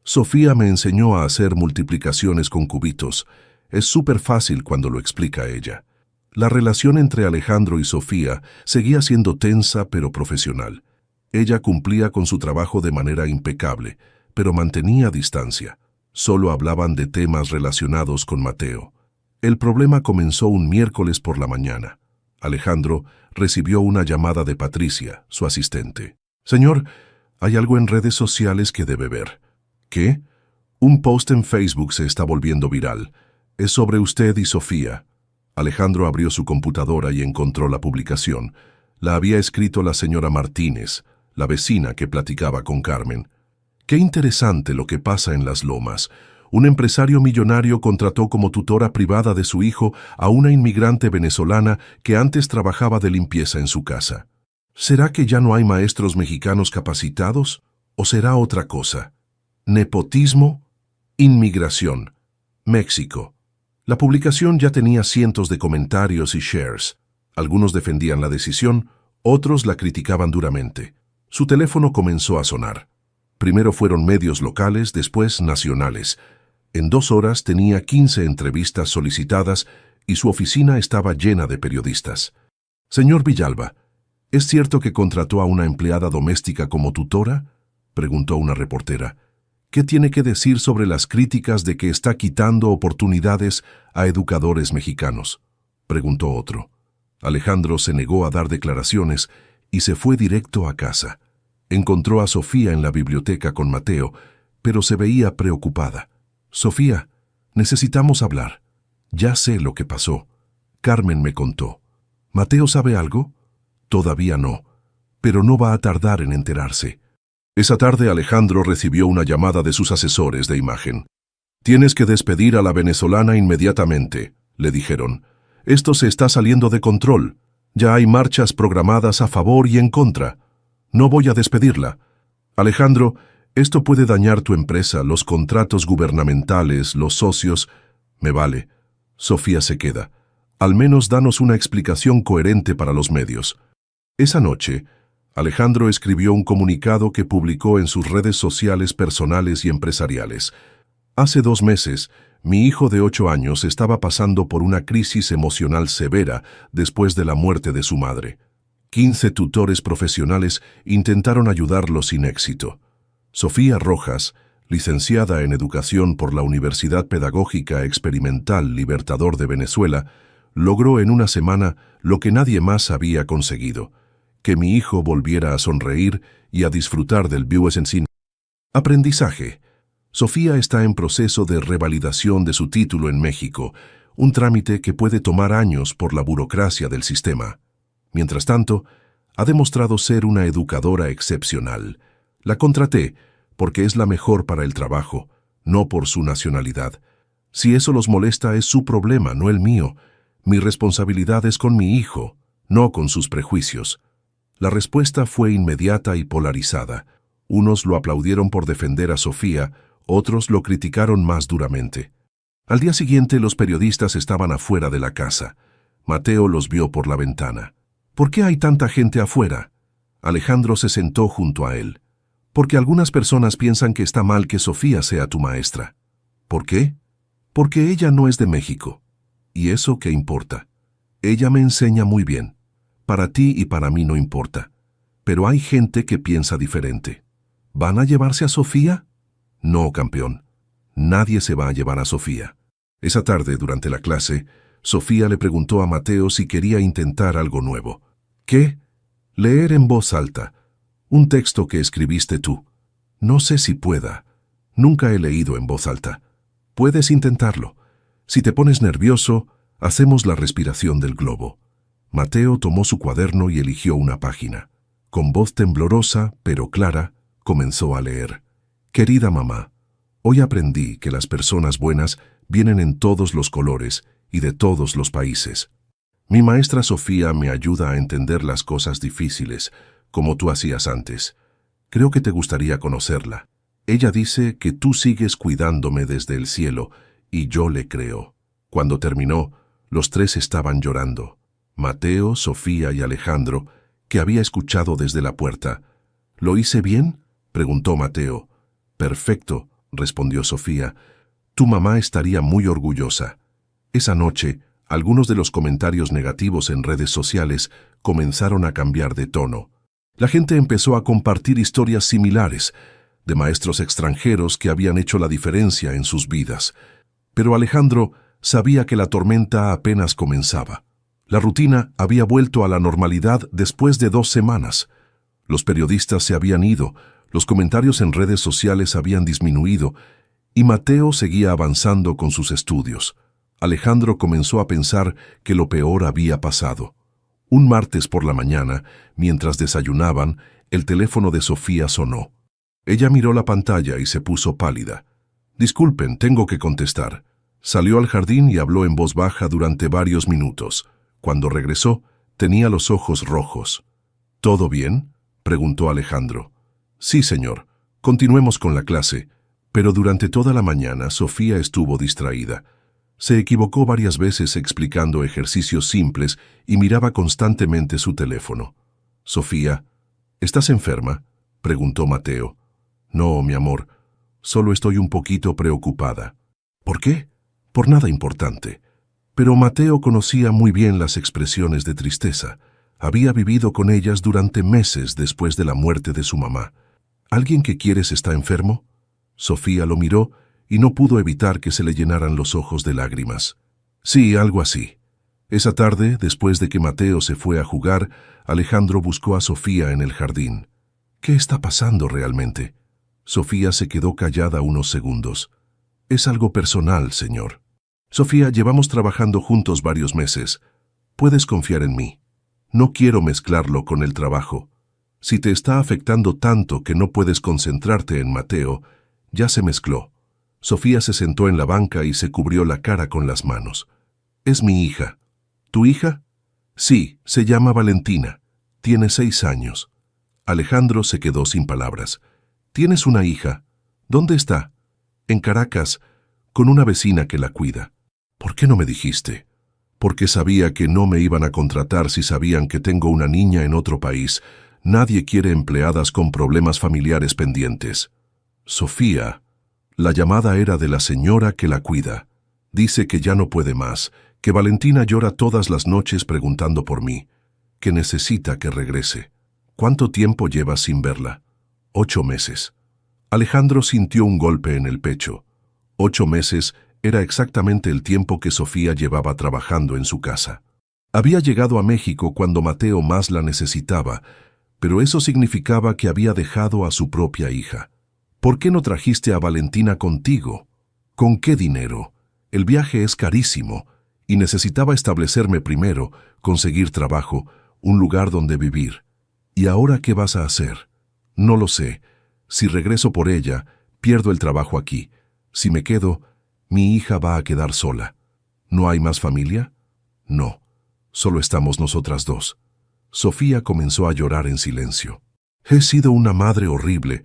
«Sofía me enseñó a hacer multiplicaciones con cubitos. Es súper fácil cuando lo explica ella». La relación entre Alejandro y Sofía seguía siendo tensa pero profesional. Ella cumplía con su trabajo de manera impecable, pero mantenía distancia. Solo hablaban de temas relacionados con Mateo. El problema comenzó un miércoles por la mañana. Alejandro recibió una llamada de Patricia, su asistente. «Señor, hay algo en redes sociales que debe ver». «¿Qué?» «Un post en Facebook se está volviendo viral. Es sobre usted y Sofía». Alejandro abrió su computadora y encontró la publicación. La había escrito la señora Martínez, la vecina que platicaba con Carmen. «Qué interesante lo que pasa en Las Lomas. Un empresario millonario contrató como tutora privada de su hijo a una inmigrante venezolana que antes trabajaba de limpieza en su casa. ¿Será que ya no hay maestros mexicanos capacitados? ¿O será otra cosa? Nepotismo, inmigración, México. La publicación ya tenía cientos de comentarios y shares. Algunos defendían la decisión, otros la criticaban duramente. Su teléfono comenzó a sonar. Primero fueron medios locales, después nacionales. En 2 horas tenía 15 entrevistas solicitadas y su oficina estaba llena de periodistas. «Señor Villalba, ¿es cierto que contrató a una empleada doméstica como tutora?», preguntó una reportera. «¿Qué tiene que decir sobre las críticas de que está quitando oportunidades a educadores mexicanos?», preguntó otro. Alejandro se negó a dar declaraciones y se fue directo a casa. Encontró a Sofía en la biblioteca con Mateo, pero se veía preocupada. «Sofía, necesitamos hablar. Ya sé lo que pasó. Carmen me contó. ¿Mateo sabe algo?». «Todavía no, pero no va a tardar en enterarse». Esa tarde Alejandro recibió una llamada de sus asesores de imagen. «Tienes que despedir a la venezolana inmediatamente», le dijeron. «Esto se está saliendo de control. Ya hay marchas programadas a favor y en contra. No voy a despedirla. Alejandro, esto puede dañar tu empresa, los contratos gubernamentales, los socios». «Me vale». Sofía se queda. «Al menos danos una explicación coherente para los medios». Esa noche, Alejandro escribió un comunicado que publicó en sus redes sociales personales y empresariales. «Hace 2 meses, mi hijo de 8 años estaba pasando por una crisis emocional severa después de la muerte de su madre. 15 tutores profesionales intentaron ayudarlo sin éxito. Sofía Rojas, licenciada en Educación por la Universidad Pedagógica Experimental Libertador de Venezuela, logró en una semana lo que nadie más había conseguido: que mi hijo volviera a sonreír y a disfrutar del BUSNCIN. Aprendizaje. Sofía está en proceso de revalidación de su título en México, un trámite que puede tomar años por la burocracia del sistema. Mientras tanto, ha demostrado ser una educadora excepcional. La contraté porque es la mejor para el trabajo, no por su nacionalidad. Si eso los molesta es su problema, no el mío. Mi responsabilidad es con mi hijo, no con sus prejuicios». La respuesta fue inmediata y polarizada. Unos lo aplaudieron por defender a Sofía, otros lo criticaron más duramente. Al día siguiente los periodistas estaban afuera de la casa. Mateo los vio por la ventana. «¿Por qué hay tanta gente afuera?». Alejandro se sentó junto a él. «Porque algunas personas piensan que está mal que Sofía sea tu maestra». «¿Por qué?». «Porque ella no es de México». «¿Y eso qué importa? Ella me enseña muy bien. Para ti y para mí no importa. Pero hay gente que piensa diferente. ¿Van a llevarse a Sofía?». «No, campeón. Nadie se va a llevar a Sofía». Esa tarde, durante la clase, Sofía le preguntó a Mateo si quería intentar algo nuevo. «¿Qué?». «Leer en voz alta. Un texto que escribiste tú». «No sé si pueda. Nunca he leído en voz alta». «Puedes intentarlo. Si te pones nervioso, hacemos la respiración del globo». Mateo tomó su cuaderno y eligió una página. Con voz temblorosa, pero clara, comenzó a leer. «Querida mamá, hoy aprendí que las personas buenas vienen en todos los colores y de todos los países. Mi maestra Sofía me ayuda a entender las cosas difíciles, como tú hacías antes. Creo que te gustaría conocerla. Ella dice que tú sigues cuidándome desde el cielo, y yo le creo». Cuando terminó, los 3 estaban llorando. Mateo, Sofía y Alejandro, que había escuchado desde la puerta. «¿Lo hice bien?», preguntó Mateo. «Perfecto», respondió Sofía. «Tu mamá estaría muy orgullosa». Esa noche, algunos de los comentarios negativos en redes sociales comenzaron a cambiar de tono. La gente empezó a compartir historias similares, de maestros extranjeros que habían hecho la diferencia en sus vidas. Pero Alejandro sabía que la tormenta apenas comenzaba. La rutina había vuelto a la normalidad después de 2 semanas. Los periodistas se habían ido, los comentarios en redes sociales habían disminuido, y Mateo seguía avanzando con sus estudios. Alejandro comenzó a pensar que lo peor había pasado. Un martes por la mañana, mientras desayunaban, el teléfono de Sofía sonó. Ella miró la pantalla y se puso pálida. «Disculpen, tengo que contestar». Salió al jardín y habló en voz baja durante varios minutos. Cuando regresó, tenía los ojos rojos. «¿Todo bien?», preguntó Alejandro. «Sí, señor. Continuemos con la clase». Pero durante toda la mañana Sofía estuvo distraída. Se equivocó varias veces explicando ejercicios simples y miraba constantemente su teléfono. «Sofía, ¿estás enferma?», preguntó Mateo. «No, mi amor, solo estoy un poquito preocupada». «¿Por qué?». «Por nada importante». Pero Mateo conocía muy bien las expresiones de tristeza. Había vivido con ellas durante meses después de la muerte de su mamá. «¿Alguien que quieres está enfermo?». Sofía lo miró y no pudo evitar que se le llenaran los ojos de lágrimas. «Sí, algo así». Esa tarde, después de que Mateo se fue a jugar, Alejandro buscó a Sofía en el jardín. «¿Qué está pasando realmente?». Sofía se quedó callada unos segundos. «Es algo personal, señor». «Sofía, llevamos trabajando juntos varios meses. Puedes confiar en mí. No quiero mezclarlo con el trabajo. Si te está afectando tanto que no puedes concentrarte en Mateo, ya se mezcló». Sofía se sentó en la banca y se cubrió la cara con las manos. «Es mi hija». «¿Tu hija?». «Sí, se llama Valentina. Tiene 6 años». Alejandro se quedó sin palabras. «¿Tienes una hija? ¿Dónde está?». «En Caracas, con una vecina que la cuida». «¿Por qué no me dijiste?». «Porque sabía que no me iban a contratar si sabían que tengo una niña en otro país. Nadie quiere empleadas con problemas familiares pendientes». «Sofía». La llamada era de la señora que la cuida. «Dice que ya no puede más, que Valentina llora todas las noches preguntando por mí, que necesita que regrese». «¿Cuánto tiempo llevas sin verla?». 8 meses. Alejandro sintió un golpe en el pecho. 8 meses era exactamente el tiempo que Sofía llevaba trabajando en su casa. Había llegado a México cuando Mateo más la necesitaba, pero eso significaba que había dejado a su propia hija. «¿Por qué no trajiste a Valentina contigo?». «¿Con qué dinero? El viaje es carísimo y necesitaba establecerme primero, conseguir trabajo, un lugar donde vivir». «¿Y ahora qué vas a hacer?». «No lo sé. Si regreso por ella, pierdo el trabajo aquí. Si me quedo, mi hija va a quedar sola». «¿No hay más familia?». «No, solo estamos nosotras dos». Sofía comenzó a llorar en silencio. «He sido una madre horrible.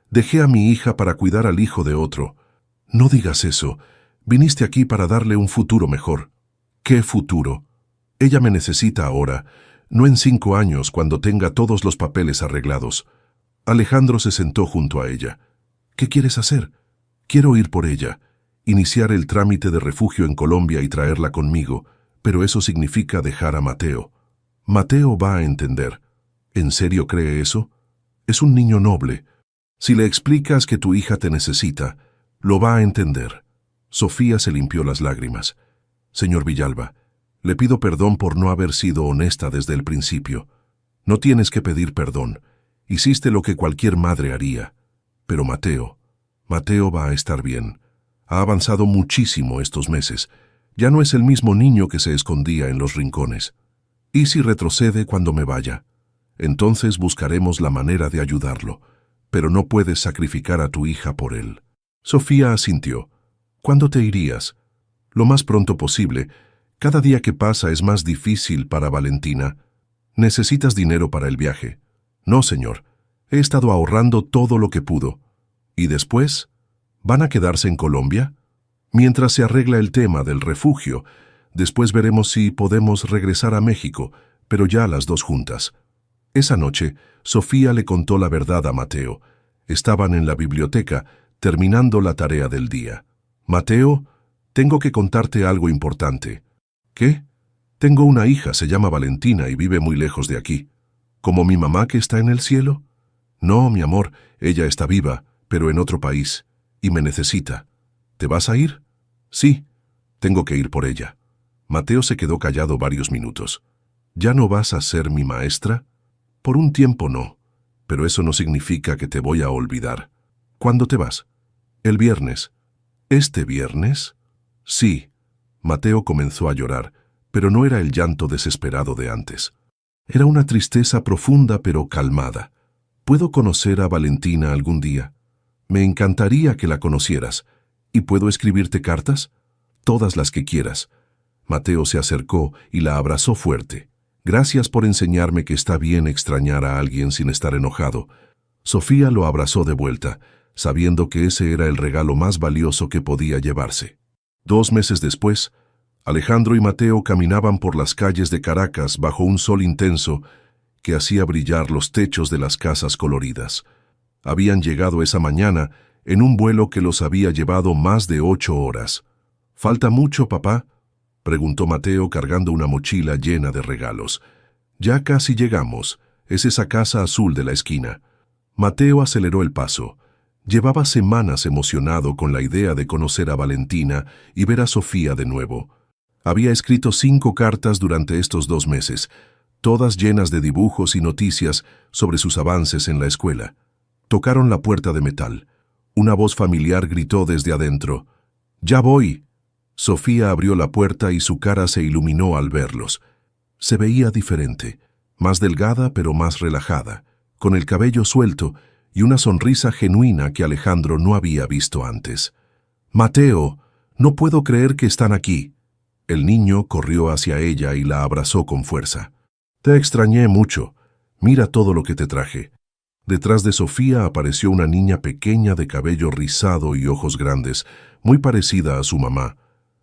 Dejé a mi hija para cuidar al hijo de otro». «No digas eso. Viniste aquí para darle un futuro mejor». «¿Qué futuro?». «Ella me necesita ahora, no en 5 años cuando tenga todos los papeles arreglados». Alejandro se sentó junto a ella. «¿Qué quieres hacer?». «Quiero ir por ella, iniciar el trámite de refugio en Colombia y traerla conmigo, pero eso significa dejar a Mateo». «Mateo va a entender». «¿En serio cree eso?». «Es un niño noble. Si le explicas que tu hija te necesita, lo va a entender». Sofía se limpió las lágrimas. «Señor Villalba, le pido perdón por no haber sido honesta desde el principio». «No tienes que pedir perdón. Hiciste lo que cualquier madre haría». «Pero Mateo va a estar bien. Ha avanzado muchísimo estos meses. Ya no es el mismo niño que se escondía en los rincones». «¿Y si retrocede cuando me vaya?». «Entonces buscaremos la manera de ayudarlo, pero no puedes sacrificar a tu hija por él». Sofía asintió. «¿Cuándo te irías?». «Lo más pronto posible. Cada día que pasa es más difícil para Valentina». «¿Necesitas dinero para el viaje?». «No, señor. He estado ahorrando todo lo que pudo». «¿Y después? ¿Van a quedarse en Colombia?». «Mientras se arregla el tema del refugio. Después veremos si podemos regresar a México, pero ya las dos juntas». Esa noche, Sofía le contó la verdad a Mateo. Estaban en la biblioteca, terminando la tarea del día. «Mateo, tengo que contarte algo importante». «¿Qué?». «Tengo una hija, se llama Valentina y vive muy lejos de aquí». «¿Como mi mamá que está en el cielo?». «No, mi amor, ella está viva, pero en otro país, y me necesita». «¿Te vas a ir?». «Sí, tengo que ir por ella». Mateo se quedó callado varios minutos. «¿Ya no vas a ser mi maestra?». «Por un tiempo no, pero eso no significa que te voy a olvidar». «¿Cuándo te vas?». «El viernes». «¿Este viernes?». «Sí». Mateo comenzó a llorar, pero no era el llanto desesperado de antes. Era una tristeza profunda pero calmada. «¿Puedo conocer a Valentina algún día?». «Me encantaría que la conocieras. ¿Y puedo escribirte cartas?». «Todas las que quieras». Mateo se acercó y la abrazó fuerte. «Gracias por enseñarme que está bien extrañar a alguien sin estar enojado». Sofía lo abrazó de vuelta, sabiendo que ese era el regalo más valioso que podía llevarse. 2 meses después, Alejandro y Mateo caminaban por las calles de Caracas bajo un sol intenso que hacía brillar los techos de las casas coloridas. Habían llegado esa mañana en un vuelo que los había llevado más de 8 horas. ¿Falta mucho, papá?, preguntó Mateo cargando una mochila llena de regalos. Ya casi llegamos. Es esa casa azul de la esquina. Mateo aceleró el paso. Llevaba semanas emocionado con la idea de conocer a Valentina y ver a Sofía de nuevo. Había escrito 5 cartas durante estos 2 meses, todas llenas de dibujos y noticias sobre sus avances en la escuela. Tocaron la puerta de metal. Una voz familiar gritó desde adentro: «¡Ya voy!». Sofía abrió la puerta y su cara se iluminó al verlos. Se veía diferente, más delgada pero más relajada, con el cabello suelto y una sonrisa genuina que Alejandro no había visto antes. «Mateo, no puedo creer que están aquí». El niño corrió hacia ella y la abrazó con fuerza. «Te extrañé mucho. Mira todo lo que te traje». Detrás de Sofía apareció una niña pequeña de cabello rizado y ojos grandes, muy parecida a su mamá.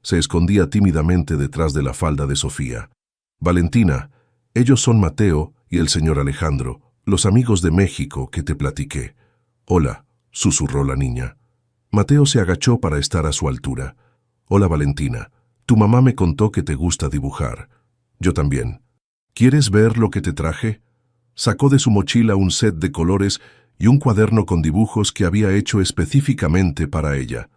Se escondía tímidamente detrás de la falda de Sofía. «Valentina, ellos son Mateo y el señor Alejandro, los amigos de México que te platiqué». «Hola», susurró la niña. Mateo se agachó para estar a su altura. «Hola, Valentina. Tu mamá me contó que te gusta dibujar. Yo también. ¿Quieres ver lo que te traje?». Sacó de su mochila un set de colores y un cuaderno con dibujos que había hecho específicamente para ella.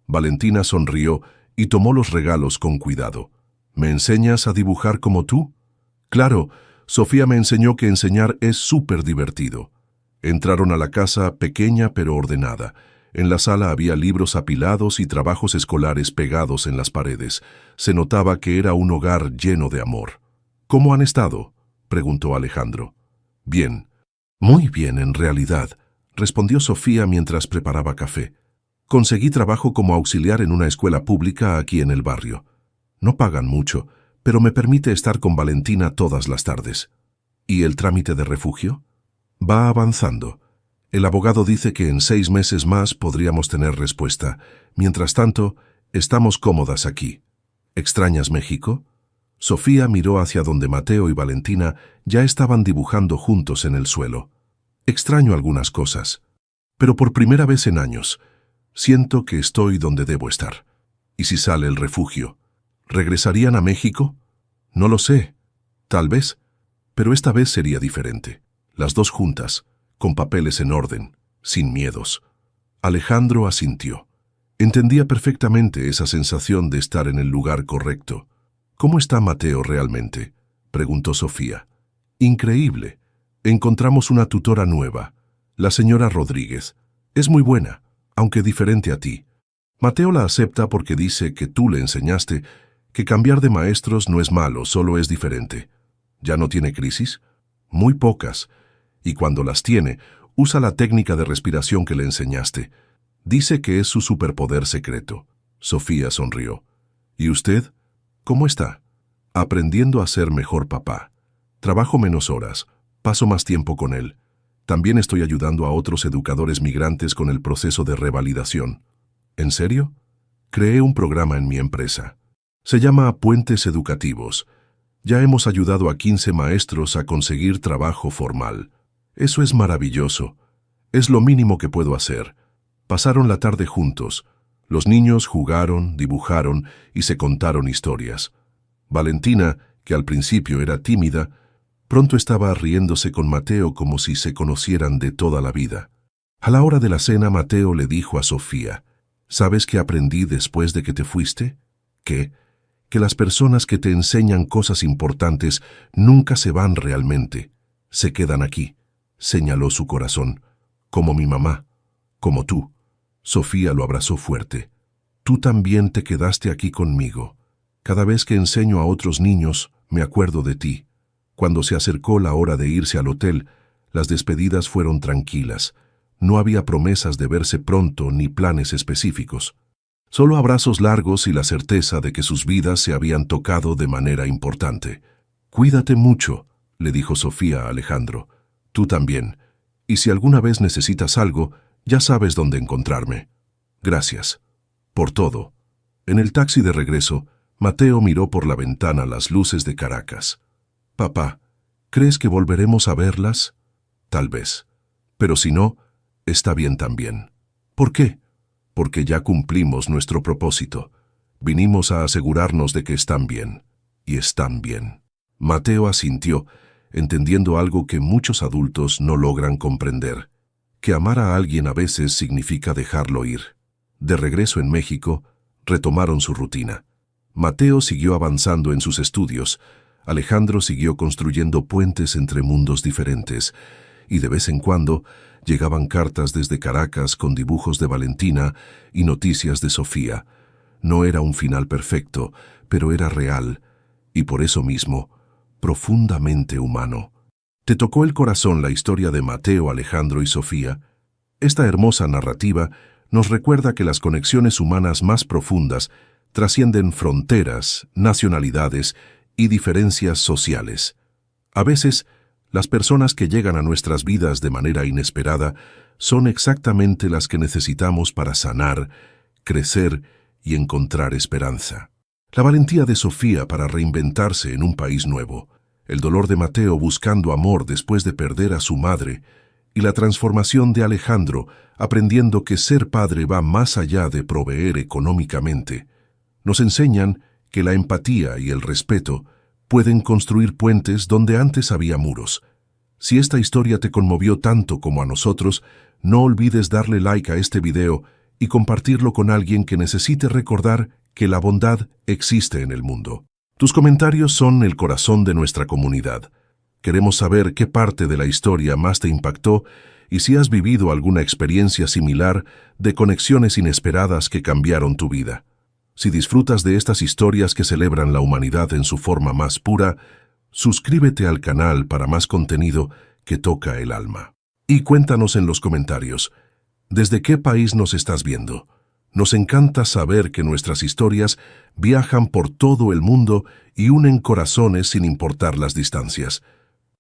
Valentina sonrió y tomó los regalos con cuidado. «¿Me enseñas a dibujar como tú?». «Claro, Sofía me enseñó que enseñar es súper divertido». Entraron a la casa pequeña pero ordenada. En la sala había libros apilados y trabajos escolares pegados en las paredes. Se notaba que era un hogar lleno de amor. «¿Cómo han estado?», preguntó Alejandro. «Bien». «Muy bien, en realidad», respondió Sofía mientras preparaba café. «Conseguí trabajo como auxiliar en una escuela pública aquí en el barrio. No pagan mucho, pero me permite estar con Valentina todas las tardes». «¿Y el trámite de refugio?». «Va avanzando. El abogado dice que en 6 meses más podríamos tener respuesta. Mientras tanto, estamos cómodas aquí». «¿Extrañas México?». Sofía miró hacia donde Mateo y Valentina ya estaban dibujando juntos en el suelo. «Extraño algunas cosas, pero por primera vez en años, siento que estoy donde debo estar». «¿Y si sale el refugio? ¿Regresarían a México?». «No lo sé. Tal vez. Pero esta vez sería diferente. Las dos juntas, con papeles en orden, sin miedos». Alejandro asintió. Entendía perfectamente esa sensación de estar en el lugar correcto. «¿Cómo está Mateo realmente?», preguntó Sofía. «Increíble. Encontramos una tutora nueva, la señora Rodríguez. Es muy buena, aunque diferente a ti. Mateo la acepta porque dice que tú le enseñaste que cambiar de maestros no es malo, solo es diferente». «¿Ya no tiene crisis?». «Muy pocas. Y cuando las tiene, usa la técnica de respiración que le enseñaste. Dice que es su superpoder secreto». Sofía sonrió. «¿Y usted? ¿Cómo está?». «Aprendiendo a ser mejor papá. Trabajo menos horas, paso más tiempo con él. También estoy ayudando a otros educadores migrantes con el proceso de revalidación». «¿En serio?». «Creé un programa en mi empresa. Se llama Puentes Educativos. Ya hemos ayudado a 15 maestros a conseguir trabajo formal. Eso es maravilloso. Es lo mínimo que puedo hacer». Pasaron la tarde juntos. Los niños jugaron, dibujaron y se contaron historias. Valentina, que al principio era tímida, pronto estaba riéndose con Mateo como si se conocieran de toda la vida. A la hora de la cena, Mateo le dijo a Sofía: «¿Sabes qué aprendí después de que te fuiste?». «¿Qué?». «Que las personas que te enseñan cosas importantes nunca se van realmente. Se quedan aquí», señaló su corazón. «Como mi mamá, como tú». Sofía lo abrazó fuerte. «Tú también te quedaste aquí conmigo. Cada vez que enseño a otros niños, me acuerdo de ti». Cuando se acercó la hora de irse al hotel, las despedidas fueron tranquilas. No había promesas de verse pronto ni planes específicos. Solo abrazos largos y la certeza de que sus vidas se habían tocado de manera importante. «Cuídate mucho», le dijo Sofía a Alejandro. «Tú también. Y si alguna vez necesitas algo, ya sabes dónde encontrarme. Gracias. Por todo». En el taxi de regreso, Mateo miró por la ventana las luces de Caracas. «Papá, ¿crees que volveremos a verlas?» «Tal vez. Pero si no, está bien también». «¿Por qué?» «Porque ya cumplimos nuestro propósito. Vinimos a asegurarnos de que están bien. Y están bien». Mateo asintió, entendiendo algo que muchos adultos no logran comprender: que amar a alguien a veces significa dejarlo ir. De regreso en México, retomaron su rutina. Mateo siguió avanzando en sus estudios, Alejandro siguió construyendo puentes entre mundos diferentes, y de vez en cuando llegaban cartas desde Caracas con dibujos de Valentina y noticias de Sofía. No era un final perfecto, pero era real, y por eso mismo, profundamente humano. ¿Te tocó el corazón la historia de Mateo, Alejandro y Sofía? Esta hermosa narrativa nos recuerda que las conexiones humanas más profundas trascienden fronteras, nacionalidades y diferencias sociales. A veces, las personas que llegan a nuestras vidas de manera inesperada son exactamente las que necesitamos para sanar, crecer y encontrar esperanza. La valentía de Sofía para reinventarse en un país nuevo, el dolor de Mateo buscando amor después de perder a su madre, y la transformación de Alejandro aprendiendo que ser padre va más allá de proveer económicamente, nos enseñan que la empatía y el respeto pueden construir puentes donde antes había muros. Si esta historia te conmovió tanto como a nosotros, no olvides darle like a este video y compartirlo con alguien que necesite recordar que la bondad existe en el mundo. Tus comentarios son el corazón de nuestra comunidad. Queremos saber qué parte de la historia más te impactó y si has vivido alguna experiencia similar de conexiones inesperadas que cambiaron tu vida. Si disfrutas de estas historias que celebran la humanidad en su forma más pura, suscríbete al canal para más contenido que toca el alma. Y cuéntanos en los comentarios, ¿desde qué país nos estás viendo? Nos encanta saber que nuestras historias viajan por todo el mundo y unen corazones sin importar las distancias.